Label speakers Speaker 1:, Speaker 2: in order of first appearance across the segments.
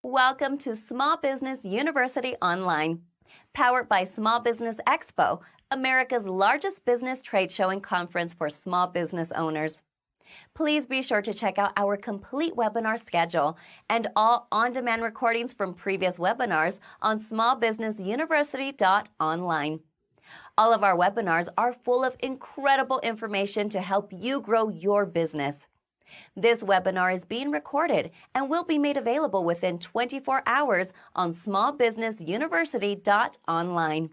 Speaker 1: Welcome to Small Business University Online, powered by Small Business Expo, America's largest business trade show and conference for small business owners. Please be sure to check out our complete webinar schedule and all on-demand recordings from previous webinars on smallbusinessuniversity.online. All of our webinars are full of incredible information to help you grow your business. This webinar is being recorded and will be made available within 24 hours on smallbusinessuniversity.online.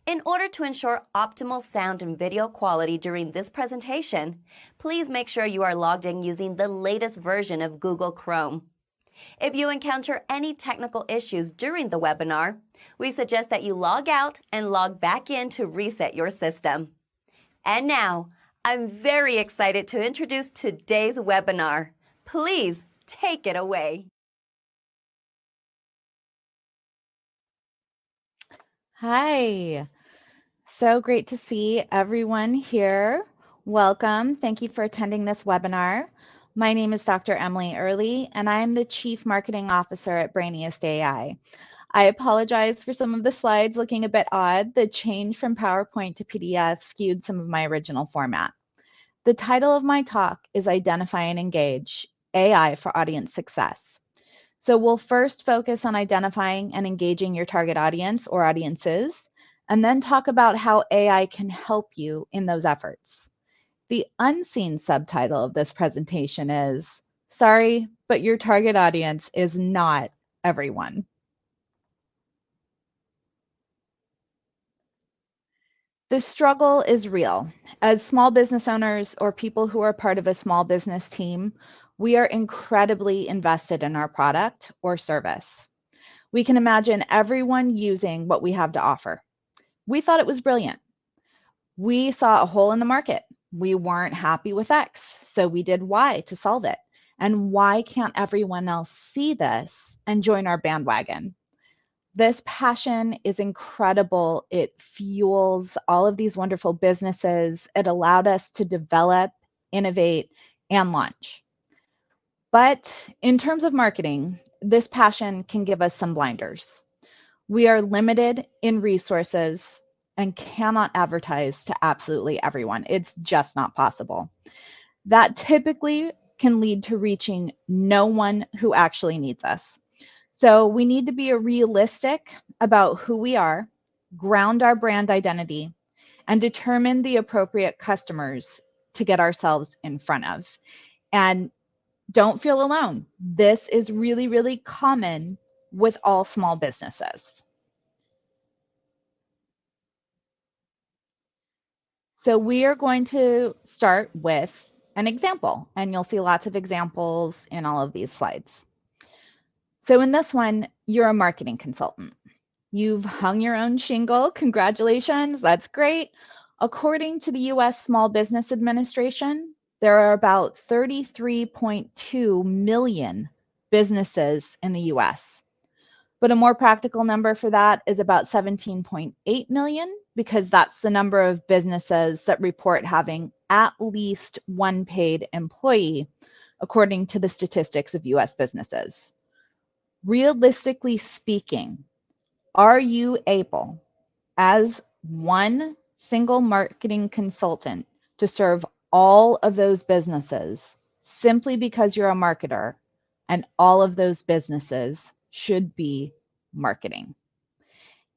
Speaker 1: In order to ensure optimal sound and video quality during this presentation, please make sure you are logged in using the latest version of Google Chrome. If you encounter any technical issues during the webinar, we suggest that you log out and log back in to reset your system. And now, I'm very excited to introduce today's webinar. Please take it away.
Speaker 2: Hi, so great to see everyone here. Welcome. Thank you for attending this webinar. My name is Dr. Emily Early, and I'm the Chief Marketing Officer at Brainiest AI. I apologize for some of the slides looking a bit odd. The change from PowerPoint to PDF skewed some of my original format. The title of my talk is Identify and Engage, AI for Audience Success. So we'll first focus on identifying and engaging your target audience or audiences, and then talk about how AI can help you in those efforts. The unseen subtitle of this presentation is, sorry, but your target audience is not everyone. The struggle is real. As small business owners or people who are part of a small business team, we are incredibly invested in our product or service. We can imagine everyone using what we have to offer. We thought it was brilliant. We saw a hole in the market. We weren't happy with X, so we did Y to solve it. And why can't everyone else see this and join our bandwagon? This passion is incredible. It fuels all of these wonderful businesses. It allowed us to develop, innovate, and launch. But in terms of marketing, this passion can give us some blinders. We are limited in resources and cannot advertise to absolutely everyone. It's just not possible. That typically can lead to reaching no one who actually needs us. So we need to be realistic about who we are, ground our brand identity, and determine the appropriate customers to get ourselves in front of. And don't feel alone. This is really, really common with all small businesses. So we are going to start with an example, and you'll see lots of examples in all of these slides. So in this one, you're a marketing consultant. You've hung your own shingle. Congratulations, that's great. According to the US Small Business Administration, there are about 33.2 million businesses in the US. But a more practical number for that is about 17.8 million, because that's the number of businesses that report having at least one paid employee, according to the statistics of US businesses. Realistically speaking, are you able, as one single marketing consultant, to serve all of those businesses simply because you're a marketer and all of those businesses should be marketing?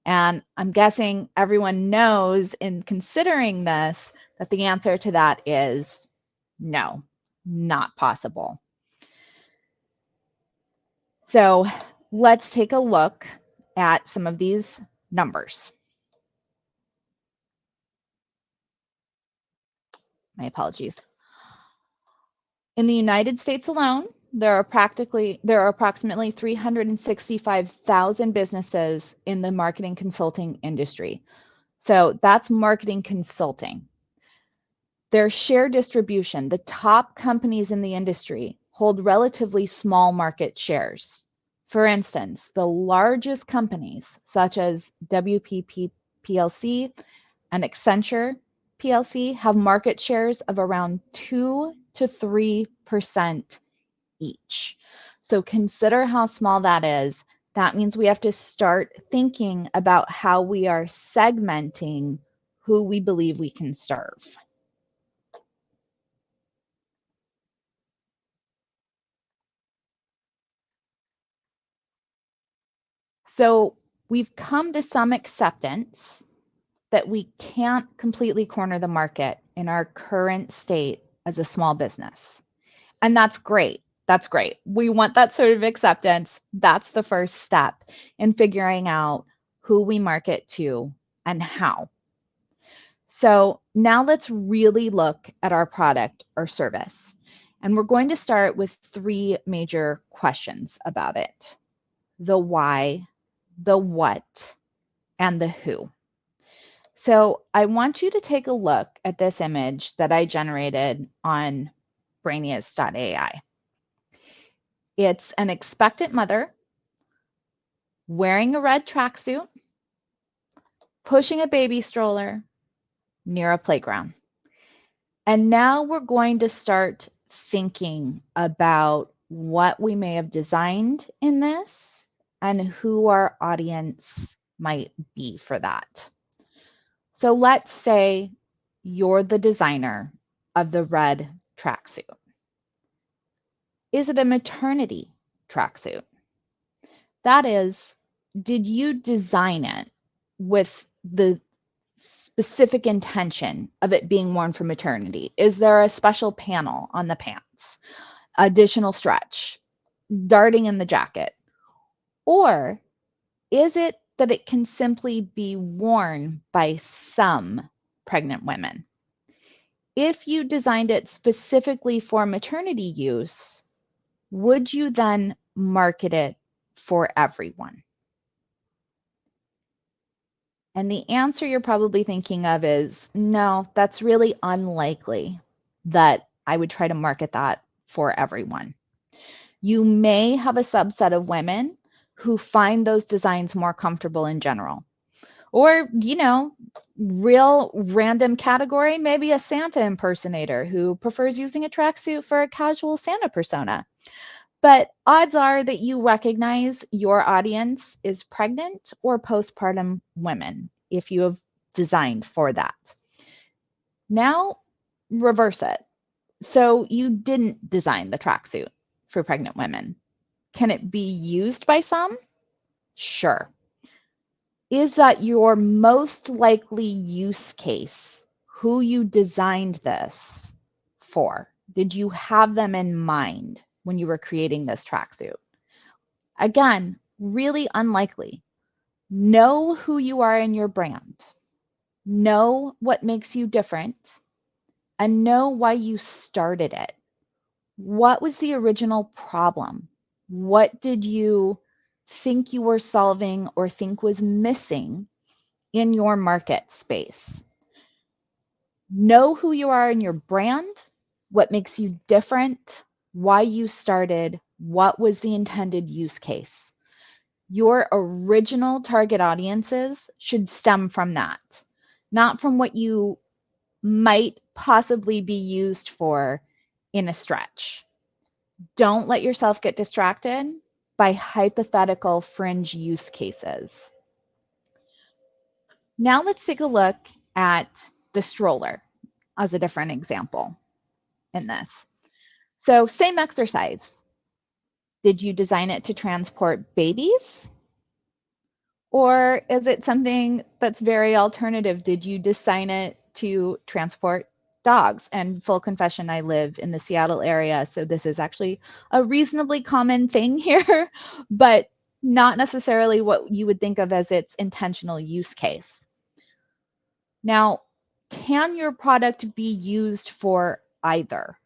Speaker 2: And I'm guessing everyone knows in considering this that the answer to that is no, not possible. So let's take a look at some of these numbers. My apologies. In the United States alone, there are approximately 365,000 businesses in the marketing consulting industry. So that's marketing consulting. Their share distribution, the top companies in the industry hold relatively small market shares. For instance, the largest companies such as WPP PLC and Accenture PLC have market shares of around 2 to 3% each. So consider how small that is. That means we have to start thinking about how we are segmenting who we believe we can serve. So we've come to some acceptance that we can't completely corner the market in our current state as a small business. And that's great. That's great. We want that sort of acceptance. That's the first step in figuring out who we market to and how. So now let's really look at our product or service. And we're going to start with three major questions about it: the why, the what, and the who. So I want you to take a look at this image that I generated on Brainiest.ai. It's an expectant mother wearing a red tracksuit, pushing a baby stroller near a playground. And now we're going to start thinking about what we may have designed in this and who our audience might be for that. So let's say you're the designer of the red tracksuit. Is it a maternity tracksuit? That is, did you design it with the specific intention of it being worn for maternity? Is there a special panel on the pants, additional stretch, darting in the jacket? Or is it that it can simply be worn by some pregnant women? If you designed it specifically for maternity use, would you then market it for everyone? And the answer you're probably thinking of is no, that's really unlikely that I would try to market that for everyone. You may have a subset of women who find those designs more comfortable in general. Or, real random category, maybe a Santa impersonator who prefers using a tracksuit for a casual Santa persona. But odds are that you recognize your audience is pregnant or postpartum women if you have designed for that. Now, reverse it. So you didn't design the tracksuit for pregnant women. Can it be used by some? Sure. Is that your most likely use case? Who you designed this for? Did you have them in mind when you were creating this tracksuit? Again, really unlikely. Know who you are in your brand. Know what makes you different and know why you started it. What was the original problem? What did you think you were solving or think was missing in your market space? Know who you are in your brand, what makes you different, why you started, what was the intended use case. Your original target audiences should stem from that, not from what you might possibly be used for in a stretch. Don't let yourself get distracted by hypothetical fringe use cases. Now let's take a look at the stroller as a different example in this. So same exercise. Did you design it to transport babies? Or is it something that's very alternative? Did you design it to transport dogs? And full confession, I live in the Seattle area, so this is actually a reasonably common thing here, but not necessarily what you would think of as its intentional use case. Now, can your product be used for either?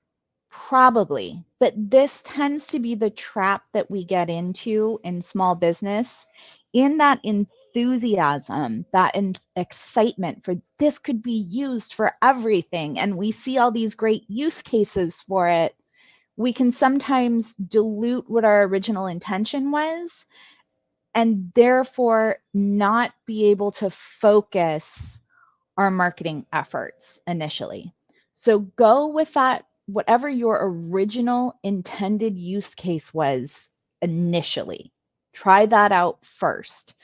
Speaker 2: Probably, but this tends to be the trap that we get into in small business, in that enthusiasm, that excitement for this could be used for everything, and we see all these great use cases for it. We can sometimes dilute what our original intention was and therefore not be able to focus our marketing efforts initially. So go with that, whatever your original intended use case was initially. Try that out first,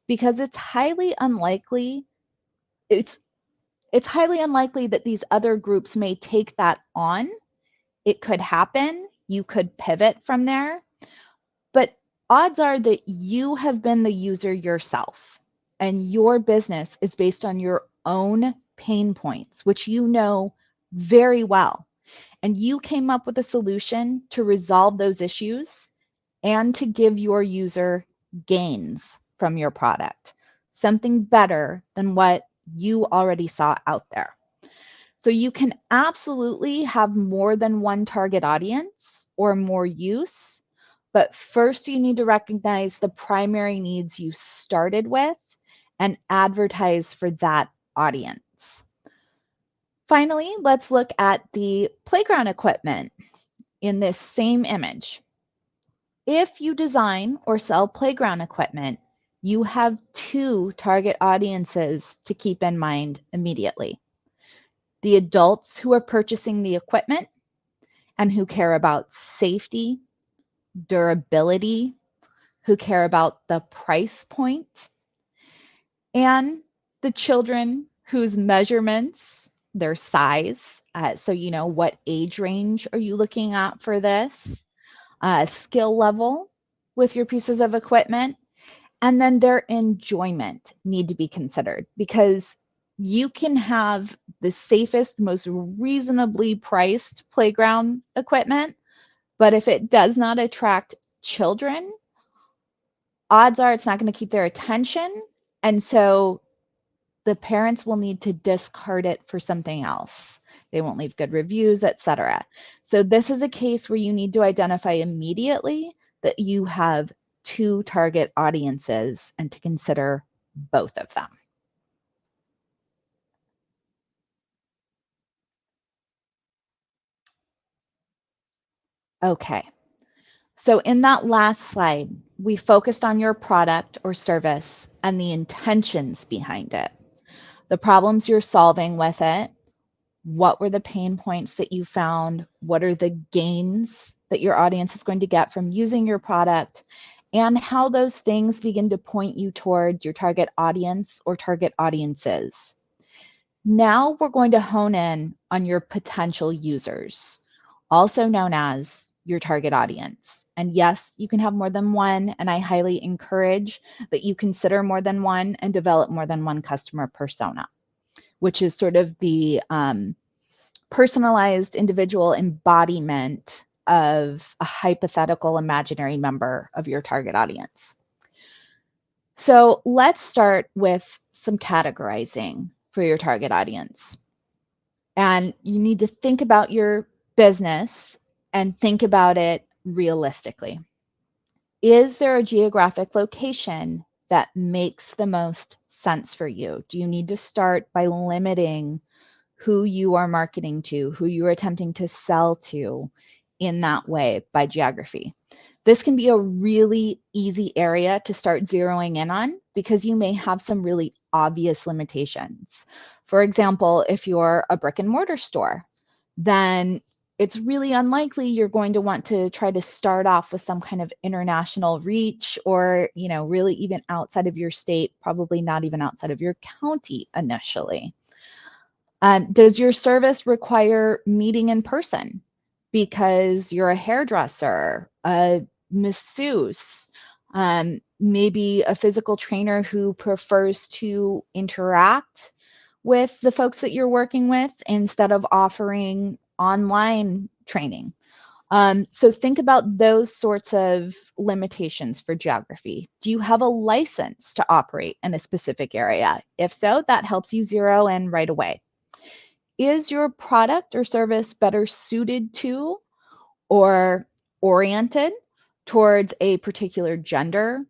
Speaker 2: because it's highly unlikely that these other groups may take that on. It could happen. You could pivot from there, but odds are that you have been the user yourself, and your business is based on your own pain points, which you know very well. And you came up with a solution to resolve those issues and to give your user gains from your product, something better than what you already saw out there. So you can absolutely have more than one target audience or more use, but first you need to recognize the primary needs you started with and advertise for that audience. Finally, let's look at the playground equipment in this same image. If you design or sell playground equipment, you have two target audiences to keep in mind immediately. The adults who are purchasing the equipment and who care about safety, durability, who care about the price point, and the children whose measurements, their size, so you know what age range are you looking at for this, skill level with your pieces of equipment, and then their enjoyment need to be considered, because you can have the safest, most reasonably priced playground equipment, but if it does not attract children, odds are it's not going to keep their attention. And so the parents will need to discard it for something else. They won't leave good reviews, etc. So this is a case where you need to identify immediately that you have two target audiences and to consider both of them. Okay, so in that last slide, we focused on your product or service and the intentions behind it, the problems you're solving with it. What were the pain points that you found? What are the gains that your audience is going to get from using your product? And how those things begin to point you towards your target audience or target audiences. Now we're going to hone in on your potential users, also known as your target audience. And yes, you can have more than one, and I highly encourage that you consider more than one and develop more than one customer persona, which is sort of the personalized individual embodiment of a hypothetical imaginary member of your target audience. So let's start with some categorizing for your target audience. And you need to think about your business and think about it realistically. Is there a geographic location that makes the most sense for you? Do you need to start by limiting who you are marketing to, who you're attempting to sell to in that way by geography? This can be a really easy area to start zeroing in on because you may have some really obvious limitations. For example, if you're a brick and mortar store, then it's really unlikely you're going to want to try to start off with some kind of international reach or, you know, really even outside of your state, probably not even outside of your county initially. Does your service require meeting in person because you're a hairdresser, a masseuse, maybe a physical trainer who prefers to interact with the folks that you're working with instead of offering online training? So think about those sorts of limitations for geography. Do you have a license to operate in a specific area? If so, that helps you zero in right away. Is your product or service better suited to or oriented towards a particular gender,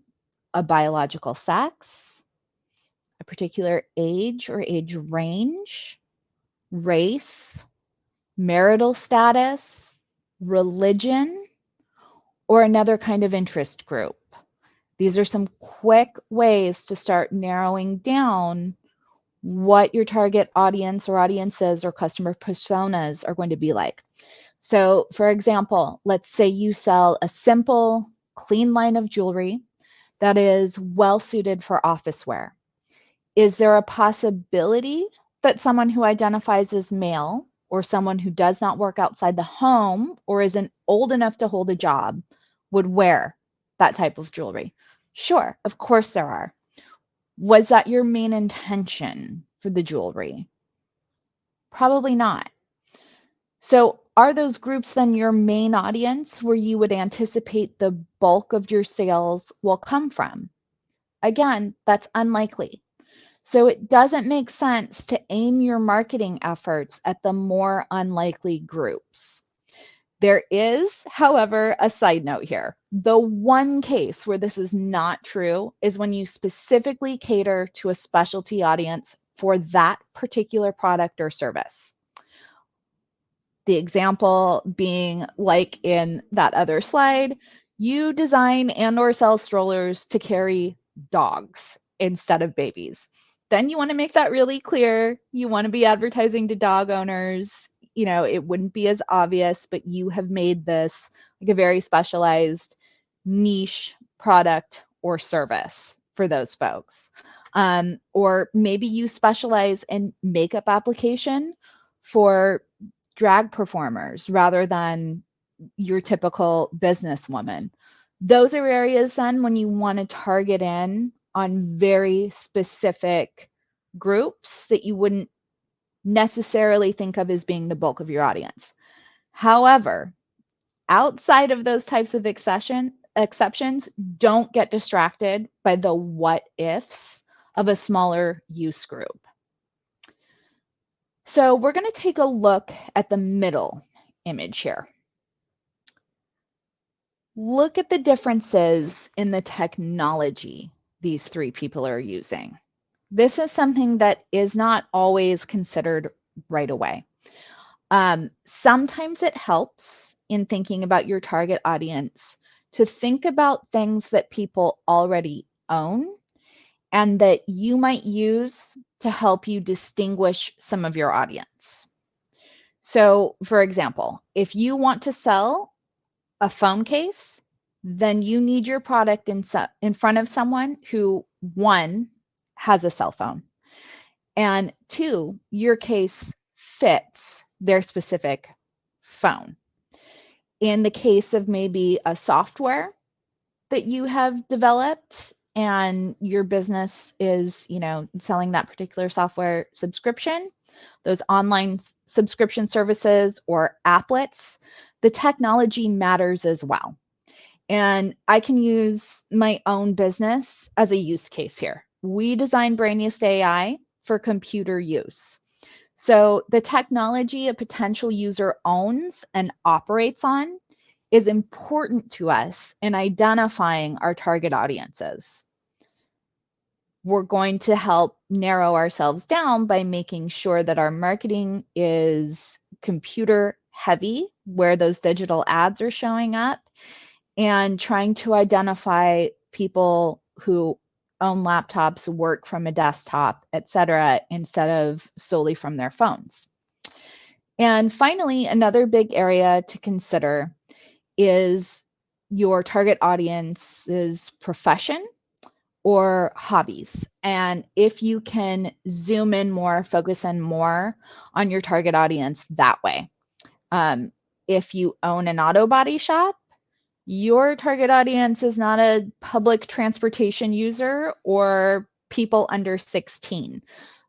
Speaker 2: a biological sex, a particular age or age range, race, marital status, religion, or another kind of interest group? These are some quick ways to start narrowing down what your target audience or audiences or customer personas are going to be like. So for example, let's say you sell a simple, clean line of jewelry that is well suited for office wear? Is there a possibility that someone who identifies as male or someone who does not work outside the home or isn't old enough to hold a job would wear that type of jewelry? Sure, of course there are. Was that your main intention for the jewelry? Probably not. So are those groups then your main audience where you would anticipate the bulk of your sales will come from? Again, that's unlikely. So it doesn't make sense to aim your marketing efforts at the more unlikely groups. There is, however, a side note here. The one case where this is not true is when you specifically cater to a specialty audience for that particular product or service. The example being like in that other slide, you design and or sell strollers to carry dogs instead of babies. Then you want to make that really clear. You want to be advertising to dog owners. You know, it wouldn't be as obvious, but you have made this like a very specialized niche product or service for those folks. Or maybe you specialize in makeup application for drag performers rather than your typical businesswoman. Those are areas then when you want to target in on very specific groups that you wouldn't necessarily think of as being the bulk of your audience. However, outside of those types of exceptions, don't get distracted by the what ifs of a smaller use group. So we're going to take a look at the middle image here. Look at the differences in the technology these three people are using. This is something that is not always considered right away. Sometimes it helps in thinking about your target audience to think about things that people already own and that you might use to help you distinguish some of your audience. So, for example, if you want to sell a phone case, then you need your product in front of someone who, one, has a cell phone, and two, your case fits their specific phone. In the case of maybe a software that you have developed and your business is, selling that particular software subscription, those online subscription services or applets, the technology matters as well. And I can use my own business as a use case here. We designed Brainiest AI for computer use. So the technology a potential user owns and operates on is important to us in identifying our target audiences. We're going to help narrow ourselves down by making sure that our marketing is computer heavy, where those digital ads are showing up, and trying to identify people who own laptops, work from a desktop, etc., instead of solely from their phones. And finally, another big area to consider is your target audience's profession or hobbies. And if you can zoom in more, focus in more on your target audience that way. If you own an auto body shop, your target audience is not a public transportation user or people under 16.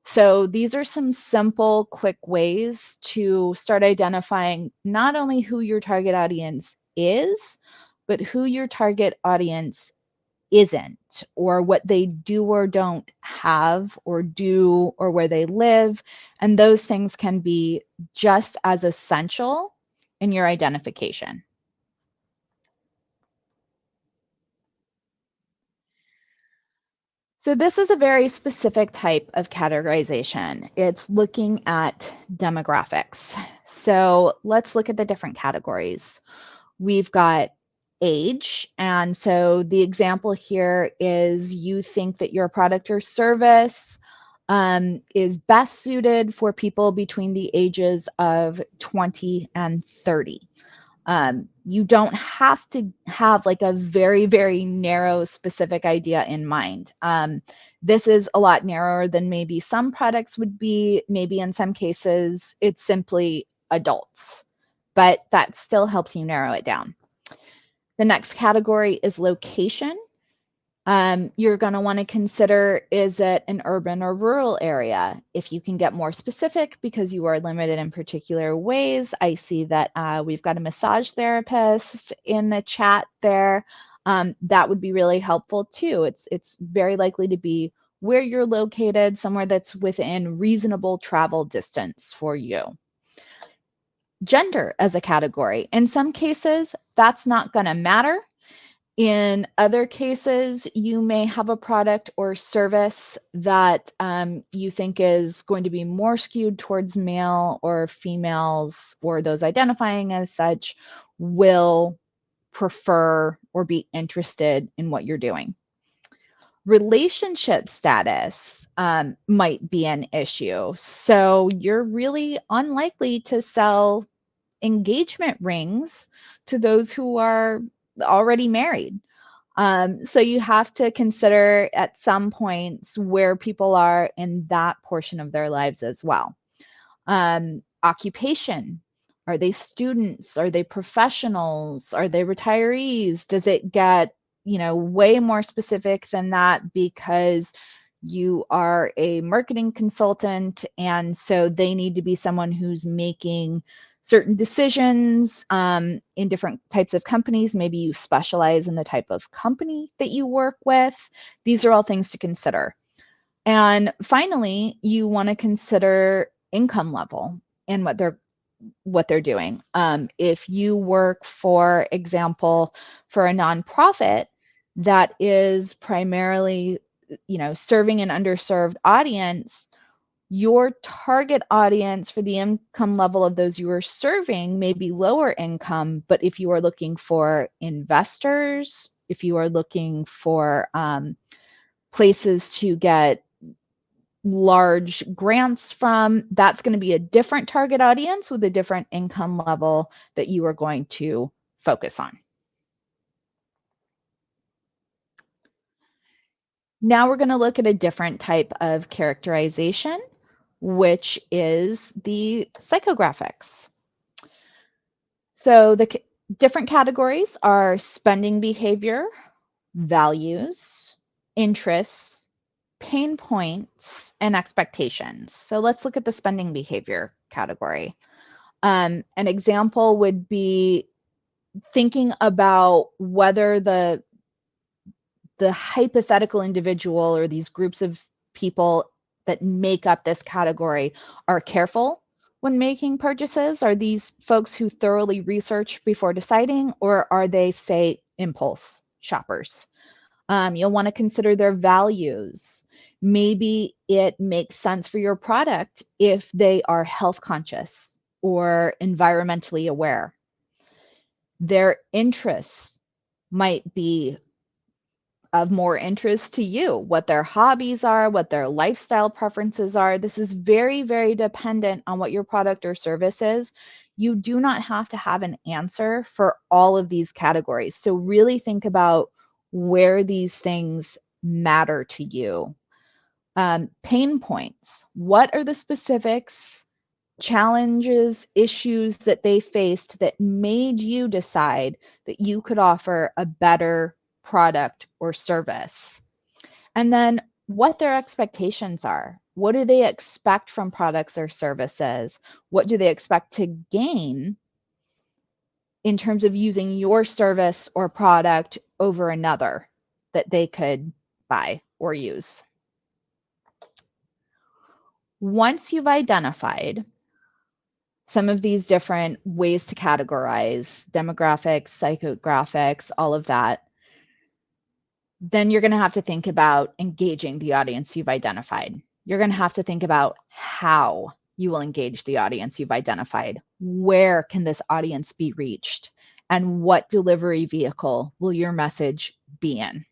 Speaker 2: So these are some simple, quick ways to start identifying not only who your target audience is, but who your target audience isn't, or what they do or don't have or do, or where they live. And those things can be just as essential in your identification. So this is a very specific type of categorization. It's looking at demographics. So let's look at the different categories. We've got age. And so the example here is you think that your product or service is best suited for people between the ages of 20 and 30. You don't have to have like a very, very narrow specific idea in mind. This is a lot narrower than maybe some products would be. Maybe in some cases, it's simply adults, but that still helps you narrow it down. The next category is location. You're going to want to consider, is it an urban or rural area? If you can get more specific because you are limited in particular ways. I see that we've got a massage therapist in the chat there. That would be really helpful too. It's very likely to be where you're located, somewhere that's within reasonable travel distance for you. Gender as a category. In some cases, that's not going to matter. In other cases, you may have a product or service that you think is going to be more skewed towards male or females, or those identifying as such will prefer or be interested in what you're doing. Relationship status might be an issue. So you're really unlikely to sell engagement rings to those who are already married. So you have to consider at some points where people are in that portion of their lives as well. Occupation. Are they students? Are they professionals? Are they retirees? Does it get, way more specific than that because you are a marketing consultant and so they need to be someone who's making certain decisions in different types of companies? Maybe you specialize in the type of company that you work with. These are all things to consider. And finally, you want to consider income level and what they're doing. If you work, for example, for a nonprofit that is primarily, serving an underserved audience, your target audience for the income level of those you are serving may be lower income. But if you are looking for investors, if you are looking for places to get large grants from, that's going to be a different target audience with a different income level that you are going to focus on. Now we're going to look at a different type of characterization, which is the psychographics. So the different categories are spending behavior, values, interests, pain points, and expectations. So let's look at the spending behavior category. An example would be thinking about whether the hypothetical individual or these groups of people that make up this category are careful when making purchases. Are these folks who thoroughly research before deciding, or are they, say, impulse shoppers? You'll want to consider their values. Maybe it makes sense for your product if they are health conscious or environmentally aware. Their interests might be of more interest to you, what their hobbies are, what their lifestyle preferences are. This is very, very dependent on what your product or service is. You do not have to have an answer for all of these categories. So really think about where these things matter to you. Pain points. What are the specifics, challenges, issues that they faced that made you decide that you could offer a better product or service? And then what their expectations are. What do they expect from products or services? What do they expect to gain in terms of using your service or product over another that they could buy or use? Once you've identified some of these different ways to categorize demographics, psychographics, all of that, then you're going to have to think about engaging the audience you've identified. You're going to have to think about how you will engage the audience you've identified. Where can this audience be reached? And what delivery vehicle will your message be in?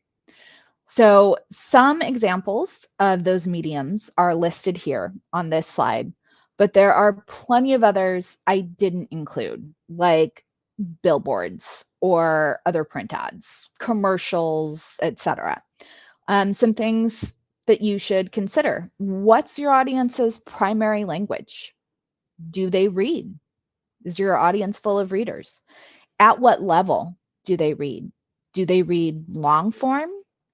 Speaker 2: So some examples of those mediums are listed here on this slide, but there are plenty of others I didn't include, like billboards or other print ads, commercials, etc. Some things that you should consider. What's your audience's primary language? Do they read? Is your audience full of readers? At what level do they read? Do they read long form?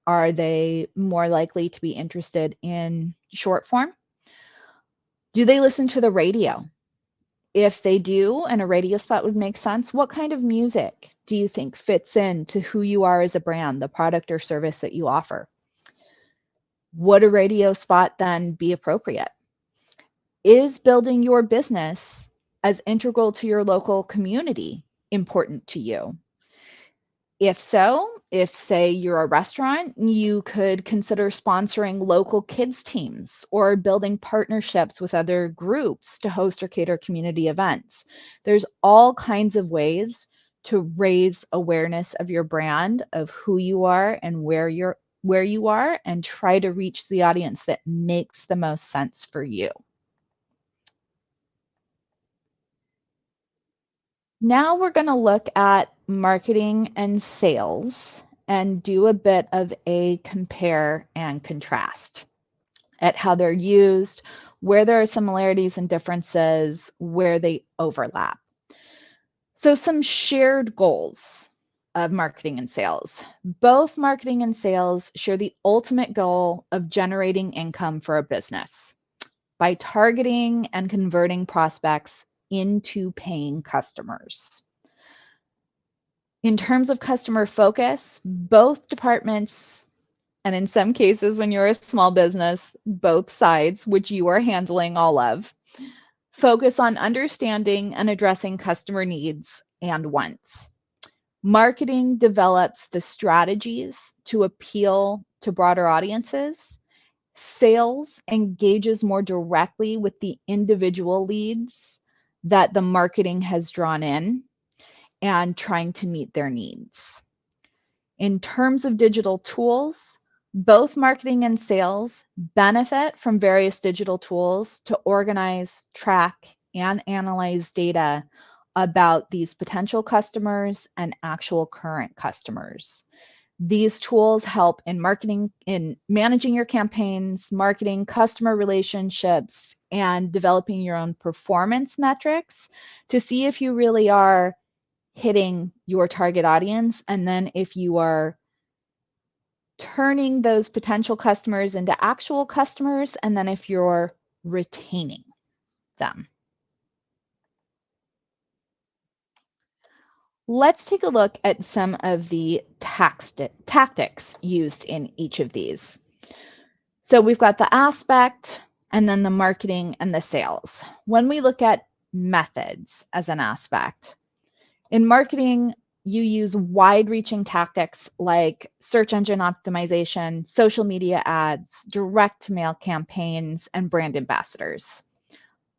Speaker 2: Are they more likely to be interested in short form? Do they listen to the radio? If they do, and a radio spot would make sense, what kind of music do you think fits into who you are as a brand, the product or service that you offer? Would a radio spot then be appropriate? Is building your business as integral to your local community important to you? If so, if say you're a restaurant, you could consider sponsoring local kids teams or building partnerships with other groups to host or cater community events. There's all kinds of ways to raise awareness of your brand, of who you are and where you are, and try to reach the audience that makes the most sense for you. Now we're going to look at marketing and sales and do a bit of a compare and contrast at how they're used, where there are similarities and differences, where they overlap. So some shared goals of marketing and sales. Both marketing and sales share the ultimate goal of generating income for a business by targeting and converting prospects into paying customers. In terms of customer focus, both departments, and in some cases when you're a small business, both sides, which you are handling all of, focus on understanding and addressing customer needs and wants. Marketing develops the strategies to appeal to broader audiences. Sales engages more directly with the individual leads that the marketing has drawn in and trying to meet their needs. In terms of digital tools, both marketing and sales benefit from various digital tools to organize, track, and analyze data about these potential customers and actual current customers. These tools help in marketing, in managing your campaigns, marketing, customer relationships, and developing your own performance metrics to see if you really are hitting your target audience, and then if you are turning those potential customers into actual customers, and then if you're retaining them. Let's take a look at some of the tactics used in each of these. So we've got the aspect, and then the marketing and the sales. When we look at methods as an aspect, in marketing, you use wide-reaching tactics like search engine optimization, social media ads, direct mail campaigns, and brand ambassadors.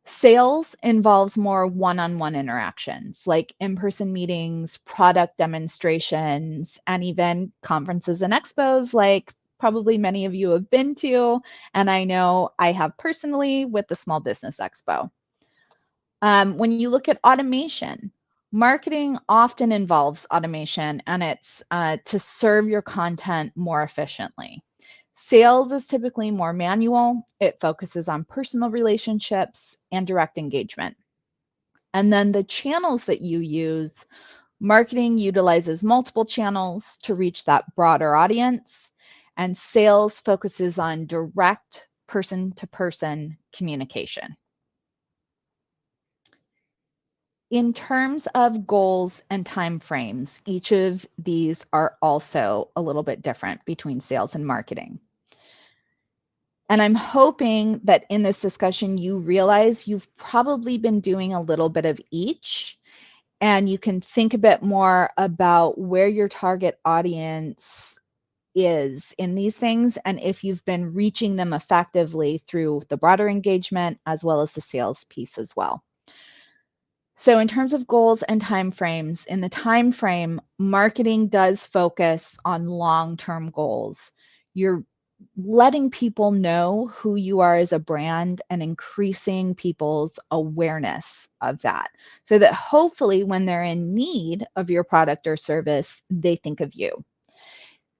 Speaker 2: Sales involves more one-on-one interactions like in-person meetings, product demonstrations, and even conferences and expos like probably many of you have been to, and I know I have personally with the Small Business Expo. When you look at automation, marketing often involves automation, and it's to serve your content more efficiently. Sales is typically more manual. It focuses on personal relationships and direct engagement. And then the channels that you use, marketing utilizes multiple channels to reach that broader audience, and sales focuses on direct person-to-person communication. In terms of goals and timeframes, each of these are also a little bit different between sales and marketing. And I'm hoping that in this discussion, you realize you've probably been doing a little bit of each, and you can think a bit more about where your target audience is in these things, and if you've been reaching them effectively through the broader engagement as well as the sales piece as well. So in terms of goals and timeframes, in the timeframe, marketing does focus on long-term goals. You're letting people know who you are as a brand and increasing people's awareness of that so that hopefully when they're in need of your product or service, they think of you.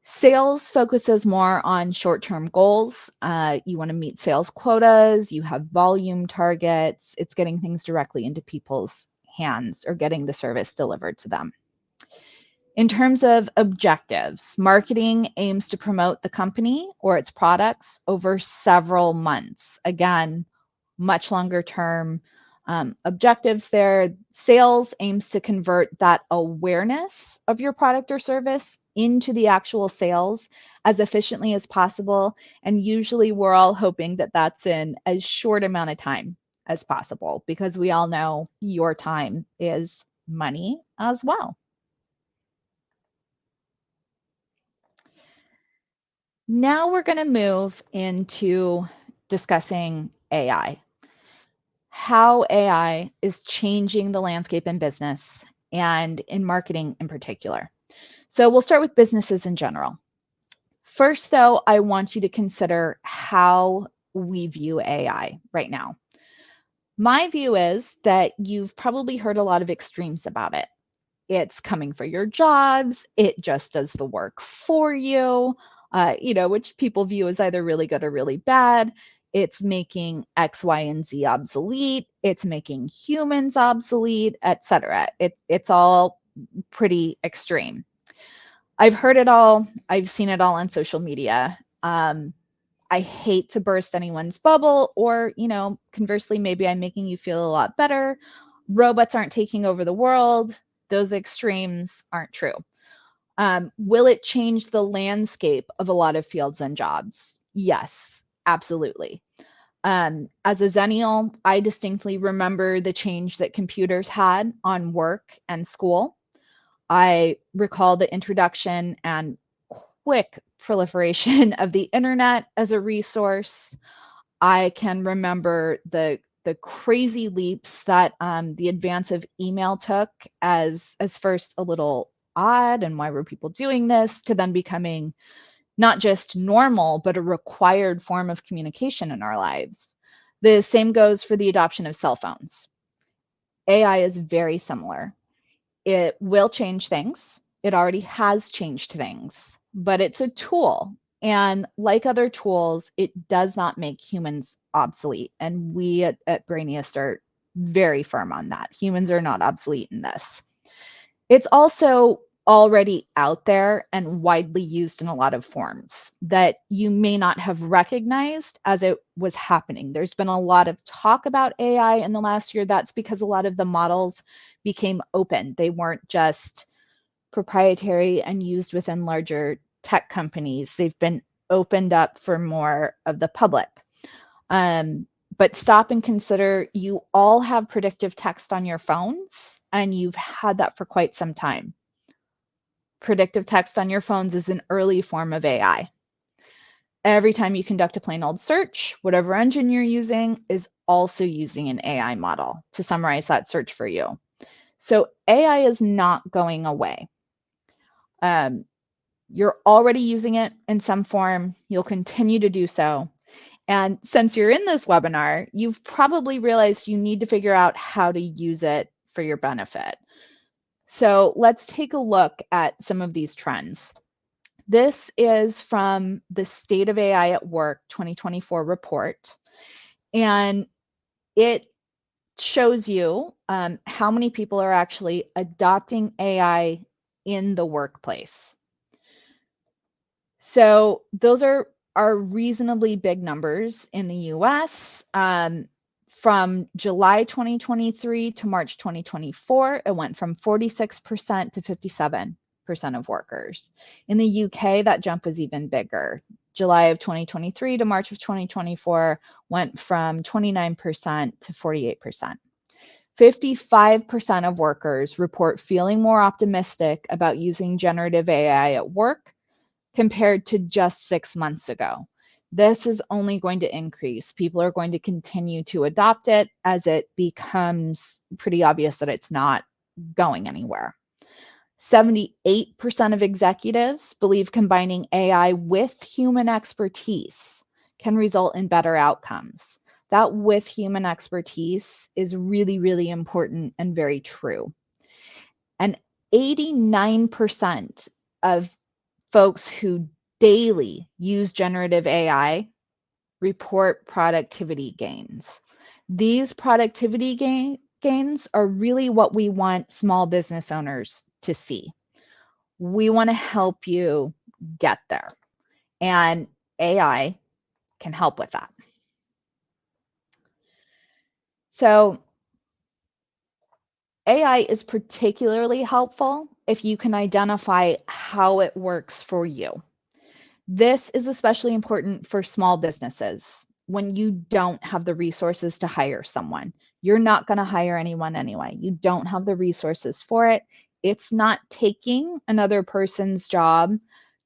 Speaker 2: Sales focuses more on short-term goals. You want to meet sales quotas, you have volume targets, it's getting things directly into people's hands or getting the service delivered to them. In terms of objectives, marketing aims to promote the company or its products over several months. Again, much longer term objectives there. Sales aims to convert that awareness of your product or service into the actual sales as efficiently as possible. And usually we're all hoping that that's in as short amount of time as possible because we all know your time is money as well. Now we're going to move into discussing AI, how AI is changing the landscape in business and in marketing in particular. So we'll start with businesses in general. First, though, I want you to consider how we view AI right now. My view is that you've probably heard a lot of extremes about it. It's coming for your jobs. It just does the work for you, which people view as either really good or really bad. It's making X, Y, and Z obsolete. It's making humans obsolete, etc. It's all pretty extreme. I've heard it all. I've seen it all on social media. I hate to burst anyone's bubble or, conversely, maybe I'm making you feel a lot better. Robots aren't taking over the world. Those extremes aren't true. Will it change the landscape of a lot of fields and jobs? Yes, absolutely. As a Zennial, I distinctly remember the change that computers had on work and school. I recall the introduction and quick proliferation of the internet as a resource. I can remember the crazy leaps that the advance of email took as first a little odd and why were people doing this to then becoming not just normal but a required form of communication in our lives. The same goes for the adoption of cell phones. AI is very similar. It will change things. It already has changed things, but it's a tool. And like other tools, it does not make humans obsolete. And we at Brainiest are very firm on that. Humans are not obsolete in this. It's also already out there and widely used in a lot of forms that you may not have recognized as it was happening. There's been a lot of talk about AI in the last year. That's because a lot of the models became open. They weren't just proprietary and used within larger tech companies. They've been opened up for more of the public. But stop and consider, you all have predictive text on your phones, and you've had that for quite some time. Predictive text on your phones is an early form of AI. Every time you conduct a plain old search, whatever engine you're using is also using an AI model to summarize that search for you. So AI is not going away. You're already using it in some form. You'll continue to do so. And since you're in this webinar, you've probably realized you need to figure out how to use it for your benefit. So let's take a look at some of these trends. This is from the State of AI at Work 2024 report. And it shows you how many people are actually adopting AI in the workplace. So those are reasonably big numbers in the US. From July 2023 to March 2024, it went from 46% to 57% of workers. In the UK, that jump was even bigger. July of 2023 to March of 2024 went from 29% to 48%. 55% of workers report feeling more optimistic about using generative AI at work compared to just 6 months ago. This is only going to increase. People are going to continue to adopt it as it becomes pretty obvious that it's not going anywhere. 78% of executives believe combining AI with human expertise can result in better outcomes. That with human expertise is really, really important and very true. And 89% of folks who daily use generative AI report productivity gains. These productivity gains are really what we want small business owners to see. We want to help you get there, and AI can help with that. So AI is particularly helpful if you can identify how it works for you. This is especially important for small businesses when you don't have the resources to hire someone. You're not going to hire anyone anyway. You don't have the resources for it. It's not taking another person's job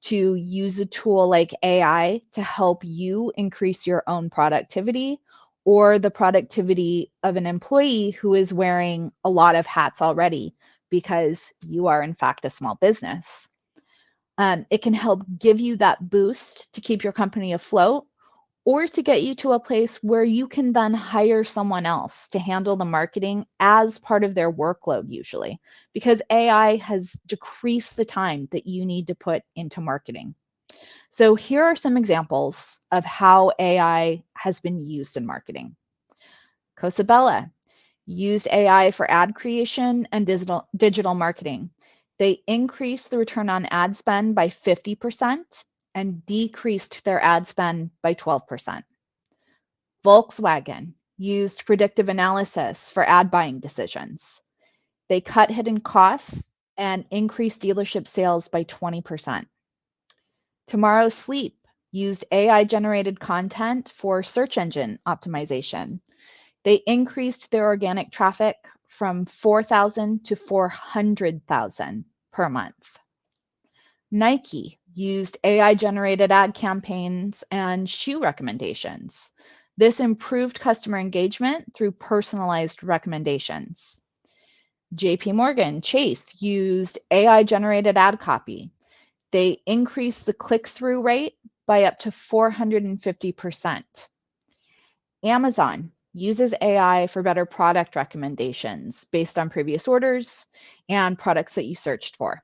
Speaker 2: to use a tool like AI to help you increase your own productivity or the productivity of an employee who is wearing a lot of hats already because you are, in fact, a small business. It can help give you that boost to keep your company afloat or to get you to a place where you can then hire someone else to handle the marketing as part of their workload, usually, because AI has decreased the time that you need to put into marketing. So here are some examples of how AI has been used in marketing. Cosabella used AI for ad creation and digital marketing. They increased the return on ad spend by 50% and decreased their ad spend by 12%. Volkswagen used predictive analysis for ad buying decisions. They cut hidden costs and increased dealership sales by 20%. Tomorrow Sleep used AI-generated content for search engine optimization. They increased their organic traffic from 4,000 to 400,000 per month. Nike used AI-generated ad campaigns and shoe recommendations. This improved customer engagement through personalized recommendations. JP Morgan Chase used AI-generated ad copy. They increased the click-through rate by up to 450%. Amazon uses AI for better product recommendations based on previous orders and products that you searched for.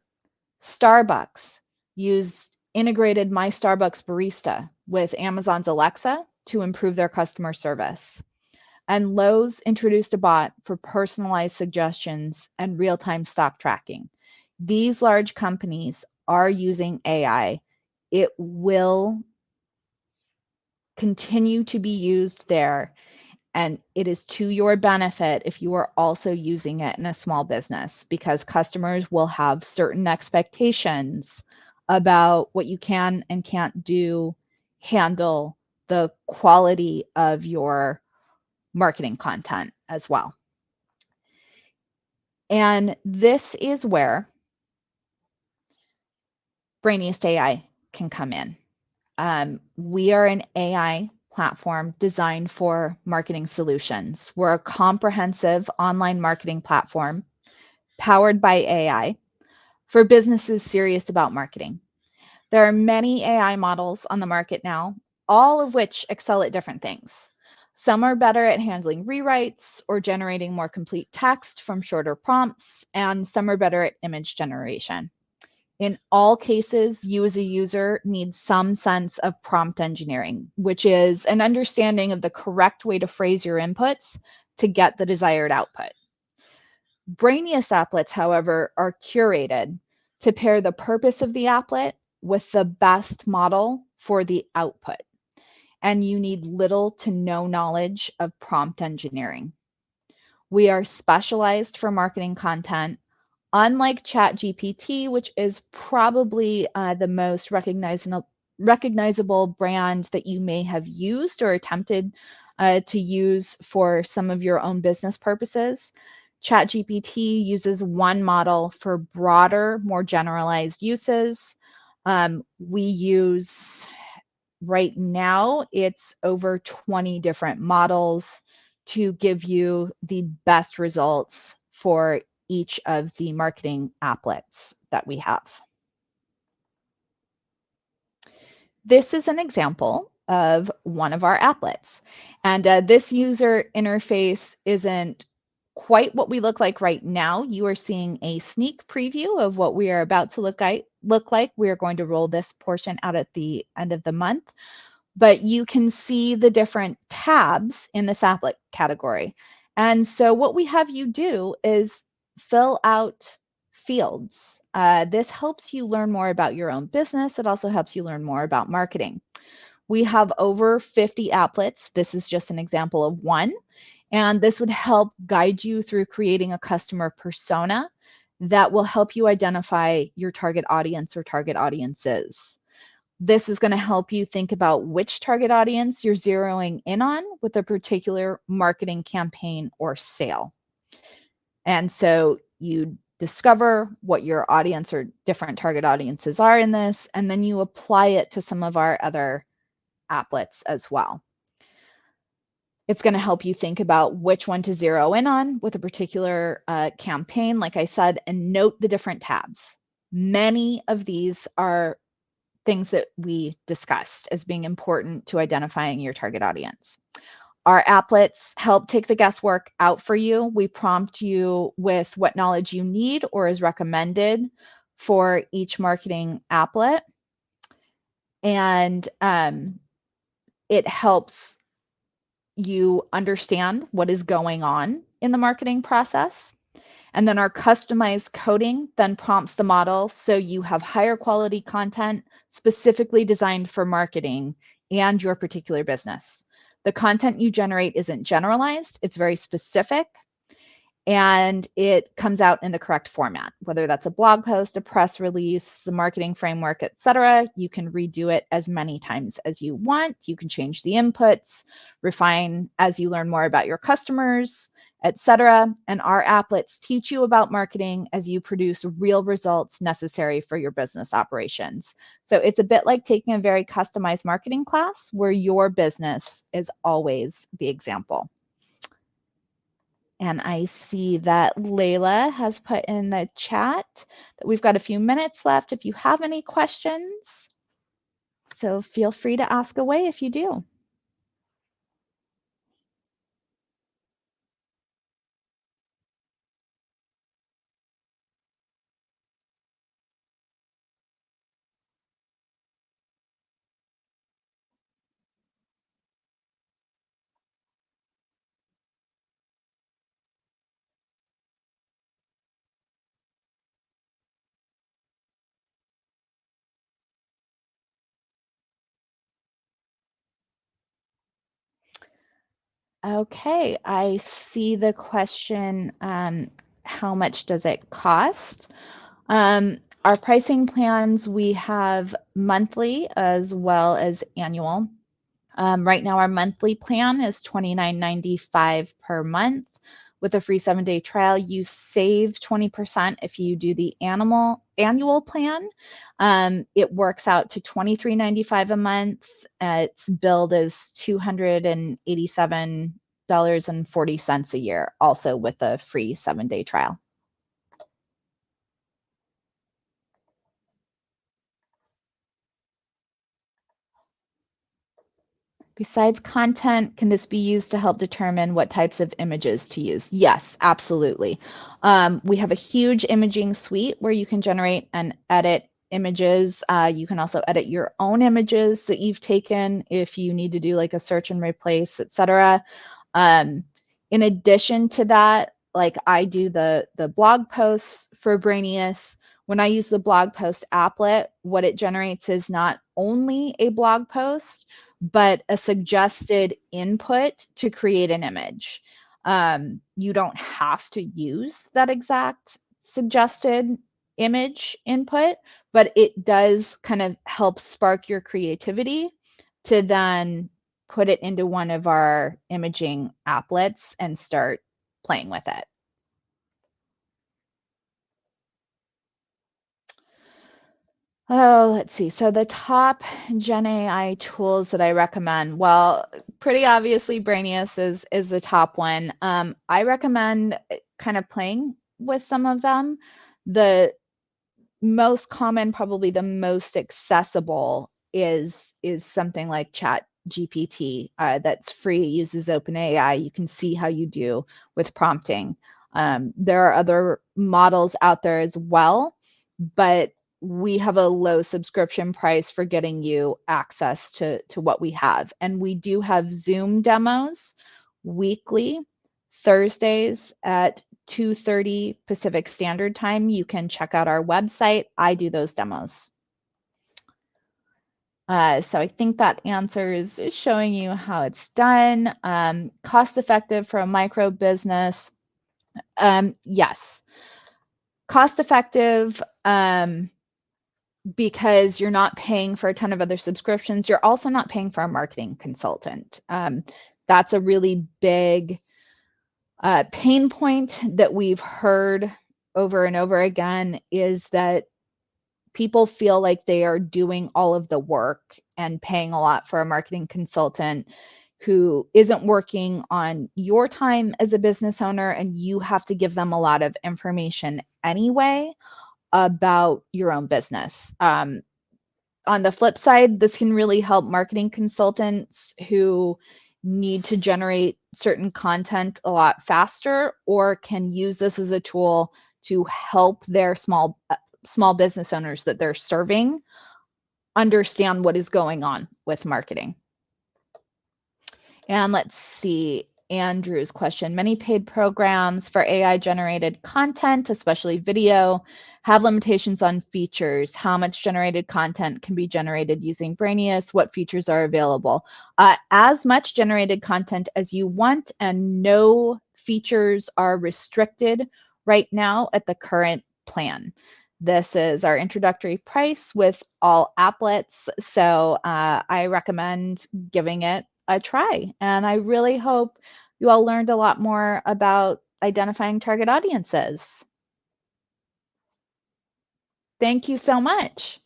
Speaker 2: Starbucks used integrated My Starbucks Barista with Amazon's Alexa to improve their customer service. And Lowe's introduced a bot for personalized suggestions and real-time stock tracking. These large companies are using AI. It will continue to be used there. And it is to your benefit if you are also using it in a small business, because customers will have certain expectations about what you can and can't do, handle the quality of your marketing content as well. And this is where Brainiest AI can come in. We are an AI platform designed for marketing solutions. We're a comprehensive online marketing platform powered by AI for businesses serious about marketing. There are many AI models on the market now, all of which excel at different things. Some are better at handling rewrites or generating more complete text from shorter prompts, and some are better at image generation. In all cases, you as a user need some sense of prompt engineering, which is an understanding of the correct way to phrase your inputs to get the desired output. Brainiest applets, however, are curated to pair the purpose of the applet with the best model for the output. And you need little to no knowledge of prompt engineering. We are specialized for marketing content. Unlike ChatGPT, which is probably the most recognizable brand that you may have used or attempted to use for some of your own business purposes, ChatGPT uses one model for broader, more generalized uses. We use, right now, it's over 20 different models to give you the best results for each of the marketing applets that we have. This is an example of one of our applets. And this user interface isn't quite what we look like right now. You are seeing a sneak preview of what we are about to look like. We are going to roll this portion out at the end of the month. But you can see the different tabs in this applet category. And so what we have you do is fill out fields. This helps you learn more about your own business. It also helps you learn more about marketing. We have over 50 applets. This is just an example of one. And this would help guide you through creating a customer persona that will help you identify your target audience or target audiences. This is going to help you think about which target audience you're zeroing in on with a particular marketing campaign or sale. And so you discover what your audience or different target audiences are in this, and then you apply it to some of our other applets as well. It's going to help you think about which one to zero in on with a particular campaign, like I said, and note the different tabs. Many of these are things that we discussed as being important to identifying your target audience. Our applets help take the guesswork out for you. We prompt you with what knowledge you need or is recommended for each marketing applet. And it helps you understand what is going on in the marketing process. And then our customized coding then prompts the model so you have higher quality content specifically designed for marketing and your particular business. The content you generate isn't generalized, it's very specific, and it comes out in the correct format, whether that's a blog post, a press release, the marketing framework, etc. You can redo it as many times as you want. You can change the inputs, refine as you learn more about your customers, etc. And our applets teach you about marketing as you produce real results necessary for your business operations. So it's a bit like taking a very customized marketing class where your business is always the example. And I see that Layla has put in the chat that we've got a few minutes left if you have any questions. So feel free to ask away if you do. Okay, I see the question, how much does it cost? Our pricing plans, we have monthly as well as annual. Right now, our monthly plan is $29.95 per month. With a free 7-day trial, you save 20% if you do the annual plan. It works out to $23.95 a month. It's billed as $287.40 a year, also with a free 7-day trial. Besides content, can this be used to help determine what types of images to use? Yes, absolutely. We have a huge imaging suite where you can generate and edit images. You can also edit your own images that you've taken if you need to do like a search and replace, etc. In addition to that, like I do the blog posts for Brainiest. When I use the blog post applet, what it generates is not only a blog post, but a suggested input to create an image. You don't have to use that exact suggested image input, but it does kind of help spark your creativity to then put it into one of our imaging applets and start playing with it. Oh, let's see. So the top Gen AI tools that I recommend, well, pretty obviously Brainiest is the top one. I recommend kind of playing with some of them. The most common, probably the most accessible, is something like Chat GPT, that's free, uses OpenAI. You can see how you do with prompting. There are other models out there as well, but we have a low subscription price for getting you access to what we have. And we do have Zoom demos weekly, Thursdays at 2:30 Pacific Standard Time. You can check out our website. I do those demos. So I think that answers is showing you how it's done. Cost effective for a micro business. Yes. Cost effective because you're not paying for a ton of other subscriptions. You're also not paying for a marketing consultant. That's a really big pain point that we've heard over and over again, is that people feel like they are doing all of the work and paying a lot for a marketing consultant who isn't working on your time as a business owner, and you have to give them a lot of information anyway about your own business. On the flip side, this can really help marketing consultants who need to generate certain content a lot faster, or can use this as a tool to help their small business owners that they're serving understand what is going on with marketing. And let's see, Andrew's question. Many paid programs for AI generated content, especially video, have limitations on features. How much generated content can be generated using Brainiest? What features are available? As much generated content as you want, and no features are restricted right now at the current plan. This is our introductory price with all applets, so I recommend giving it a try. And I really hope you all learned a lot more about identifying target audiences. Thank you so much.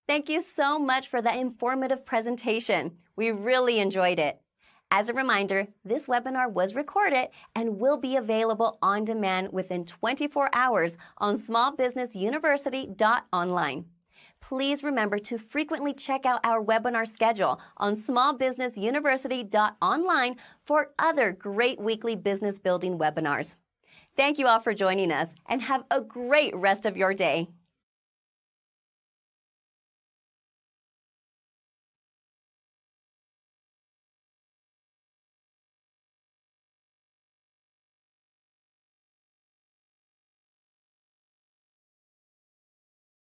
Speaker 1: Thank you so much for that informative presentation. We really enjoyed it. As a reminder, this webinar was recorded and will be available on demand within 24 hours on smallbusinessuniversity.online. Please remember to frequently check out our webinar schedule on smallbusinessuniversity.online for other great weekly business building webinars. Thank you all for joining us, and have a great rest of your day.